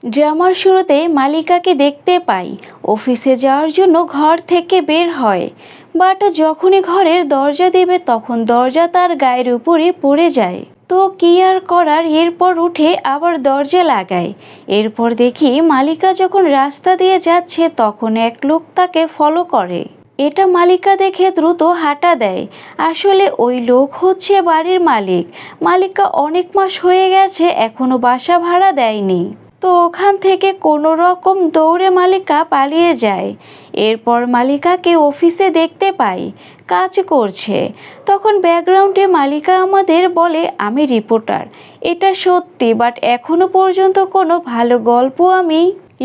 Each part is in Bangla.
ড্রামার শুরুতে মালিকাকে দেখতে পাই অফিসে যাওয়ার জন্য ঘর থেকে বের হয়, বাট যখনই ঘরের দরজা দেবে তখন দরজা তার গায়ের উপরে পড়ে যায়। তো কি আর করার, এরপর উঠে আবার দরজা লাগায়। এরপর দেখি মালিকা যখন রাস্তা দিয়ে যাচ্ছে তখন এক লোক তাকে ফলো করে। এটা মালিকা দেখে দ্রুত হাঁটা দেয়। আসলে ওই লোক হচ্ছে বাড়ির মালিক। মালিকা অনেক মাস হয়ে গেছে এখনো বাসা ভাড়া দেয়নি। তো ওখান থেকে কোনো রকম দৌড়ে মালিকা পালিয়ে যায়। এরপর মালিকাকে অফিসে দেখতে পাই কাজ করছে। তখন ব্যাকগ্রাউন্ডে মালিকা আমাদের বলে, আমি রিপোর্টার। এটা সত্যি, বাট এখনো পর্যন্ত কোনো ভালো গল্প আমি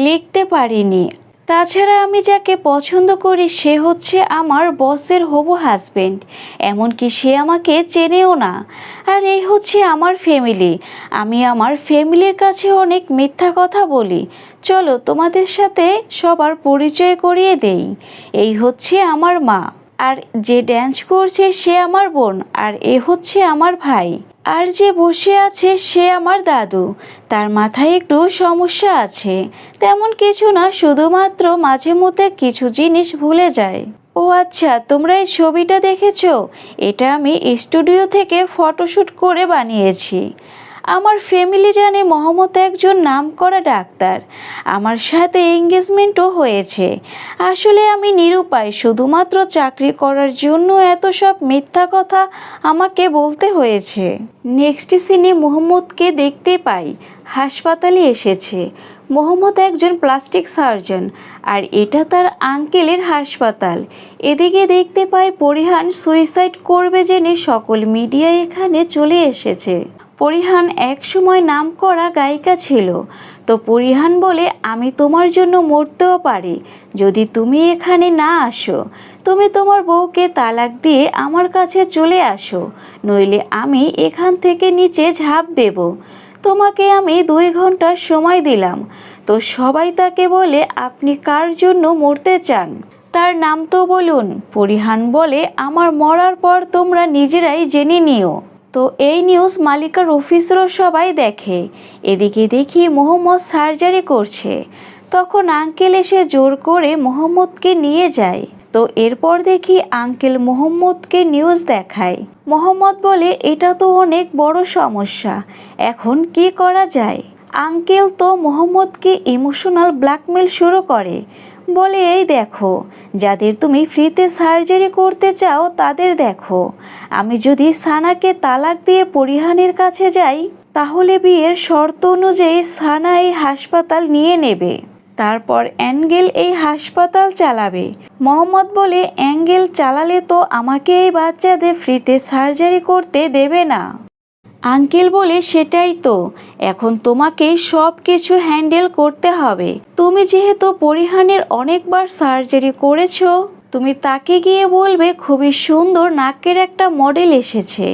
লিখতে পারিনি। তাছাড়া আমি যাকে পছন্দ করি সে হচ্ছে আমার বসের হবু হাজবেন্ড, এমনকি সে আমাকে চেনেও না। আর এই হচ্ছে আমার ফ্যামিলি। আমি আমার ফ্যামিলির কাছে অনেক মিথ্যা কথা বলি। চলো তোমাদের সাথে সবার পরিচয় করিয়ে দেই। এই হচ্ছে আমার মা, আর যে ড্যান্স করছে সে আমার বোন, আর এ হচ্ছে আমার ভাই। আর যে বসে আছে সে আমার দাদু। তার মাথায় একটু সমস্যা আছে, তেমন কিছু না, শুধুমাত্র মাঝে মধ্যে কিছু জিনিস ভুলে যায়। ও আচ্ছা, তোমরা এই ছবিটা দেখেছো? এটা আমি স্টুডিও থেকে ফটোশ্যুট করে বানিয়েছি। আমার ফ্যামিলি জানে মোহাম্মদ একজন নামকরা ডাক্তার। আমার সাথে এঙ্গেজমেন্টও হয়েছে। আসলে আমি নিরুপায়, শুধুমাত্র চাকরি করার জন্য এত সব মিথ্যা কথা আমাকে বলতে হয়েছে। নেক্সট সিনে মোহাম্মদকে দেখতে পাই হাসপাতালে এসেছে। মোহাম্মদ একজন প্লাস্টিক সার্জন, আর এটা তার আঙ্কেলের হাসপাতাল। এদিকে দেখতে পাই পরিহান সুইসাইড করবে জেনে সকল মিডিয়া এখানে চলে এসেছে। পরিহান একসময় নামকরা গায়িকা ছিল। তো পরিহান বলে, আমি তোমার জন্য মরতেও পারি যদি তুমি এখানে না আসো। তুমি তোমার বউকে তালাক দিয়ে আমার কাছে চলে আসো, নইলে আমি এখান থেকে নিচে ঝাঁপ দেব। তোমাকে আমি 2 ঘন্টার সময় দিলাম। তো সবাই তাকে বলে, আপনি কার জন্য মরতে চান? তার নাম তো বলুন। পরিহান বলে, আমার মরার পর তোমরা নিজেরাই জেনে নিও। তো এই নিউজ মালিকার অফিসেরও সবাই দেখে। এদিকে দেখি মোহাম্মদ সার্জারি করছে। তখন আঙ্কেল এসে জোর করে মোহাম্মদকে নিয়ে যায়। তো এরপর দেখি আঙ্কেল মোহাম্মদকে নিউজ দেখায়। মোহাম্মদ বলে, এটা তো অনেক বড় সমস্যা, এখন কি করা যায়? আঙ্কেল তো মোহাম্মদকে ইমোশনাল ব্ল্যাকমেল শুরু করে। বলে, এই দেখো, যাদের তুমি ফ্রিতে সার্জারি করতে চাও তাদের দেখো। আমি যদি সানাকে তালাক দিয়ে পরিহানের কাছে যাই তাহলে বিয়ের শর্ত অনুযায়ী সানা এই হাসপাতাল নিয়ে নেবে। তারপর অ্যাঙ্গেল এই হাসপাতাল চালাবে। মোহাম্মদ বলে, অ্যাঙ্গেল চালালে তো আমাকে এই বাচ্চাদের ফ্রিতে সার্জারি করতে দেবে না। আঙ্কেল বলে, সেটাই তো, এখন তোমাকেই সব কিছু হ্যান্ডেল করতে হবে। তুমি যেহেতু পরিহানের অনেকবার সার্জারি করেছো, তুমি তাকে গিয়ে বলবে খুবই সুন্দর নাকের একটা মডেল এসেছে,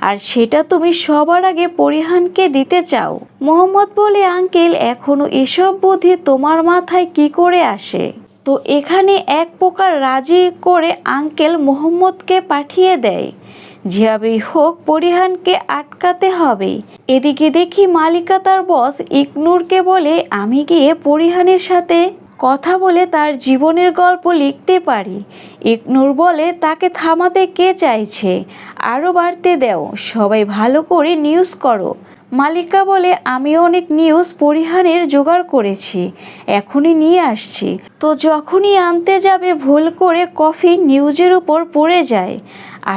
আর সেটা তুমি সবার আগে পরিহানকে দিতে চাও। মোহাম্মদ বলে, আঙ্কেল এখনো এসব বুদ্ধি তোমার মাথায় কি করে আসে? তো এখানে এক প্রকার রাজি করে আঙ্কেল মোহাম্মদকে পাঠিয়ে দেয়। যেভাবেই হোক পরিহানকে আটকাতে হবে। এদিকে দেখি মালিকা তার বস ইকনুরকে বলে, আমি গিয়ে পরিহানের সাথে কথা বলে তার জীবনের গল্প লিখতে পারি। ইকনুর বলে, তাকে থামাতে কে চাইছে? আরও বাড়তে দাও, সবাই ভালো করে নিউজ করো। মালিকা বলে, আমি অনেক নিউজ পরিহানের জোগাড় করেছি, এখনই নিয়ে আসছি। তো যখনই আনতে যাবে ভুল করে কফি নিউজের উপর পড়ে যায়।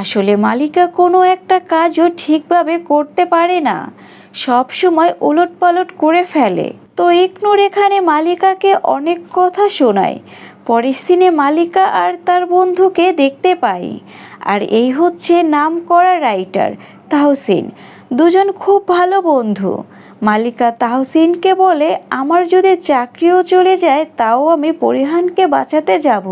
আসলে মালিকা কোনো একটা কাজও ঠিকভাবে করতে পারে না, সব সময় উলটপালট করে ফেলে। তো ইকনুর এখানে মালিকাকে অনেক কথা শোনায়। পরের সিনে মালিকা আর তার বন্ধুকে দেখতে পাই। আর এই হচ্ছে নামকরা রাইটার তাহসিন। দুজন খুব ভালো বন্ধু। মালিকা তাহসিনকে বলে, আমার যদি চাকরিও চলে যায় তাও আমি পরিহানকে বাঁচাতে যাব।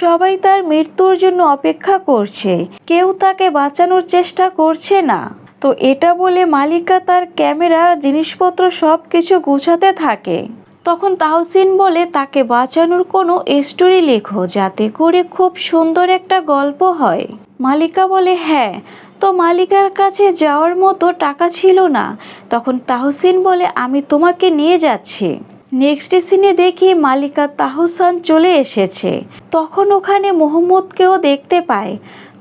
সবাই তার মৃত্যুর জন্য অপেক্ষা করছে, কেউ তাকে বাঁচানোর চেষ্টা করছে না। তো এটা বলে মালিকা তার ক্যামেরা জিনিসপত্র সব কিছু গুছাতে থাকে। তখন তাহসিন বলে, তাকে বাঁচানোর কোনো স্টোরি লেখো যাতে করে খুব সুন্দর একটা গল্প হয়। মালিকা বলে, হ্যাঁ। তো মালিকার কাছে যাওয়ার মতো টাকা ছিল না। তখন তাহসিন বলে, আমি তোমাকে নিয়ে যাচ্ছি। নেক্সট সিনে দেখি মালিকা তাহসান চলে এসেছে। তখন ওখানে মোহাম্মদকেও দেখতে পায়।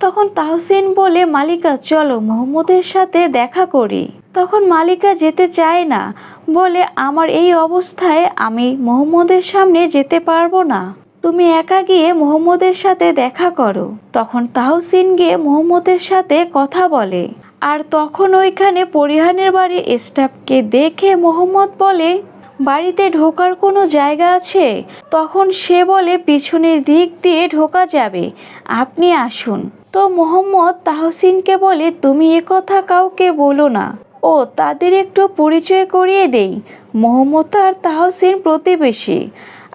তখন তাহসিন বলে, মালিকা চলো মোহাম্মদের সাথে দেখা করি। তখন মালিকা যেতে চায় না, বলে আমার এই অবস্থায় আমি মোহাম্মদের সামনে যেতে পারবো না, তুমি একা গিয়ে মোহাম্মদের সাথে দেখা করো। তখন তাহসিন গিয়ে মোহাম্মদের সাথে কথা বলে। আর তখন ওইখানে পরিহানের বাড়ির স্টাফকে দেখে মোহাম্মদ বলে, বাড়িতে ঢোকার কোনো জায়গা আছে? তখন সে বলে, পিছনের দিক দিয়ে ঢোকা যাবে, আপনি আসুন। তো মোহাম্মদ তাহসিনকে বলে, তুমি কথা কাউকে বলো না। ও তাদের একটু পরিচয় করিয়ে দেই। মোহাম্মদ আর তাহসিন প্রতিবেশী,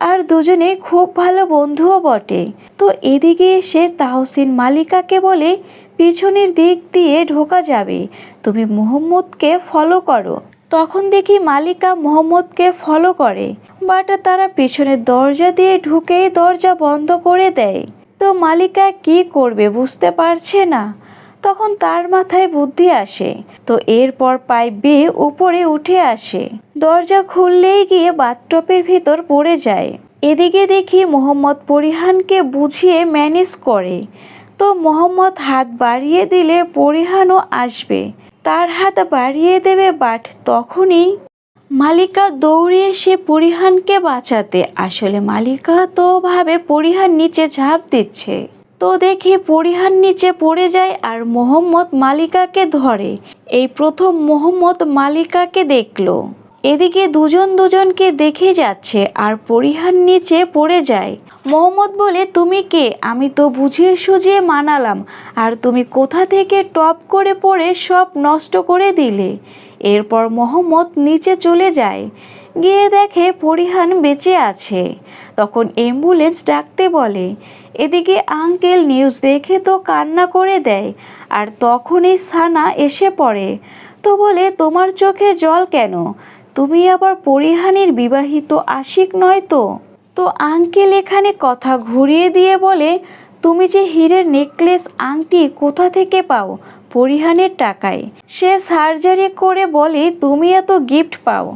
আর দুজনে খুব ভালো বন্ধুও বটে। তো এদিকে এসে তাহসিন মালিকাকে বলে, পিছনের দিক দিয়ে ঢোকা যাবে, তুমি মোহাম্মদকে ফলো করো। তখন দেখি মালিকা মোহাম্মদকে ফলো করে, বাট তারা পিছনের দরজা দিয়ে ঢুকেই দরজা বন্ধ করে দেয়। তো মালিকা কি করবে বুঝতে পারছে না। তখন তার মাথায় বুদ্ধি আসে। তো এরপর পাইপ বেয়ে উপরে উঠে আসে, দরজা খুললেই গিয়ে বাথটবের ভিতর পড়ে যায়। এদিকে দেখি মোহাম্মদ পরিহানকে বুঝিয়ে ম্যানেজ করে। তো মোহাম্মদ হাত বাড়িয়ে দিলে পরিহানও আসবে, তার হাত বাড়িয়ে দেবে, বাট তখনই মালিকা দৌড়ে এসে পরিহানকে বাঁচাতে। আসলে মালিকা তো ভাবে পরিহান নিচে ঝাঁপ দিচ্ছে। তো দেখি পরিহান নিচে পড়ে যায় আর মোহাম্মদ মালিকাকে ধরে। এই প্রথম মোহাম্মদ মালিকাকে দেখলো। এদিকে দুজন দুজনকে দেখে যাচ্ছে আর পরিহান নিচে পড়ে যায়। মোহাম্মদ বলে, তুমি কে? আমি তো বুঝিয়ে সুঝিয়ে মানালাম, আর তুমি কোথা থেকে টপ করে পড়ে সব নষ্ট করে দিলে। এরপর মোহাম্মদ নিচে চলে যায়, গিয়ে দেখে পরিহান বেঁচে আছে। তখন অ্যাম্বুলেন্স ডাকতে বলে। এদিকে আঙ্কেল নিউজ দেখে তো কান্না করে দেয়। আর তখনই সানা এসে পড়ে। তো বলে, তোমার চোখে জল কেন? তুমি আবার পরিহানের বিবাহিত আশিক নয় তো? তো আঙ্কেল এখানে কথা ঘুরিয়ে দিয়ে বলে, তুমি যে হীরের নেকলেস আংটি কোথা থেকে পাও? পরিহানের টাকায়। সে সার্জারি করে বলে তুমি এত গিফট পাও,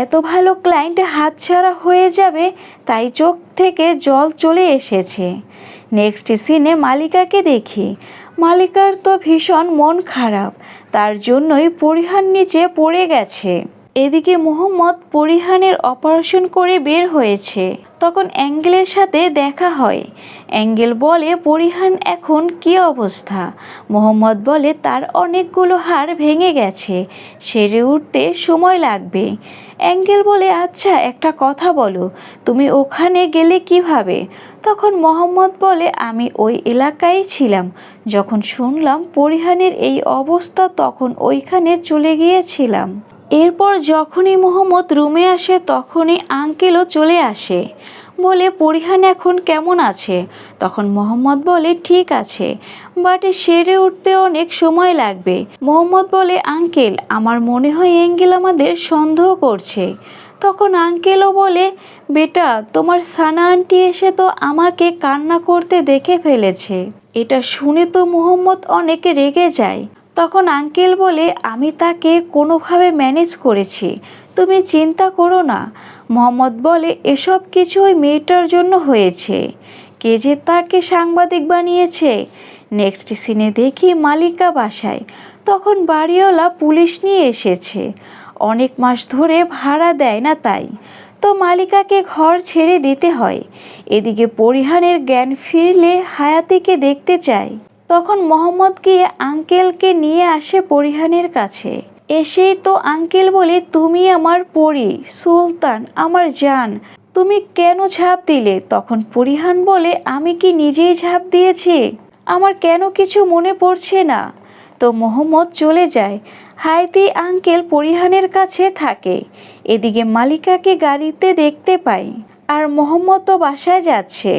এত ভালো ক্লায়েন্ট হাতছাড়া হয়ে যাবে, তাই চোখ থেকে জল চলে এসেছে। নেক্সট সিনে মালিকাকে দেখি। মালিকার তো ভীষণ মন খারাপ, তার জন্যই পরিহান নিচে পড়ে গেছে। এদিকে মোহাম্মদ পরিহানের অপারেশন করে বের হয়েছে। তখন অ্যাঙ্গেলের সাথে দেখা হয়। অ্যাঙ্গেল বলে, পরিহান এখন কি অবস্থা? মোহাম্মদ বলে, তার অনেকগুলো হাড় ভেঙে গেছে, সেরে উঠতে সময় লাগবে। অ্যাঙ্গেল বলে, আচ্ছা একটা কথা বলো, তুমি ওখানে গেলে কিভাবে? তখন মোহাম্মদ বলে, আমি ওই এলাকায় ছিলাম, যখন শুনলাম পরিহানের এই অবস্থা তখন ওইখানে চলে গিয়েছিলাম। এরপর যখনই মোহাম্মদ রুমে আসে তখনই আঙ্কেলও চলে আসে, বলে পরিহান এখন কেমন আছে? তখন মোহাম্মদ বলে, ঠিক আছে, বাট সেরে উঠতে অনেক সময় লাগবে। মোহাম্মদ বলে, আঙ্কেল আমার মনে হয় অ্যাঙ্গেল আমাদের সন্দেহ করছে। তখন আঙ্কেলও বলে, বেটা তোমার সানা আন্টি এসে তো আমাকে কান্না করতে দেখে ফেলেছে। এটা শুনে তো মোহাম্মদ অনেক রেগে যায়। তখন আঙ্কেল বলে, আমি তাকে কোনোভাবে ম্যানেজ করেছি, তুমি চিন্তা করো না। মোহাম্মদ বলে, এসব কিছু ওই মেয়েটার জন্য হয়েছে, কে যে তাকে সাংবাদিক বানিয়েছে। নেক্সট সিনে দেখি মালিকা বাসায়। তখন বাড়িওয়ালা পুলিশ নিয়ে এসেছে, অনেক মাস ধরে ভাড়া দেয় না তাই। তো মালিকাকে ঘর ছেড়ে দিতে হয়। এদিকে পরিহানের জ্ঞান ফিরলে হায়াতিকে দেখতে চায়। তখন মোহাম্মদ গিয়ে আঙ্কেলকে নিয়ে আসে পরিহানের কাছে। এসেই তো আঙ্কেল বলে, তুমি আমার পরী, সুলতান, আমার জান, তুমি কেন ঝাঁপ দিলে? তখন পরিহান বলে, আমি কি নিজেই ঝাঁপ দিয়েছি? আমার কেন কিছু মনে পড়ছে না। তো মোহাম্মদ চলে যায়। হায়াতি আঙ্কেল পরিহানের কাছে থাকে। এদিকে মালিকাকে গাড়িতে দেখতে পাই, আর মোহাম্মদ তো বাসায় যাচ্ছে।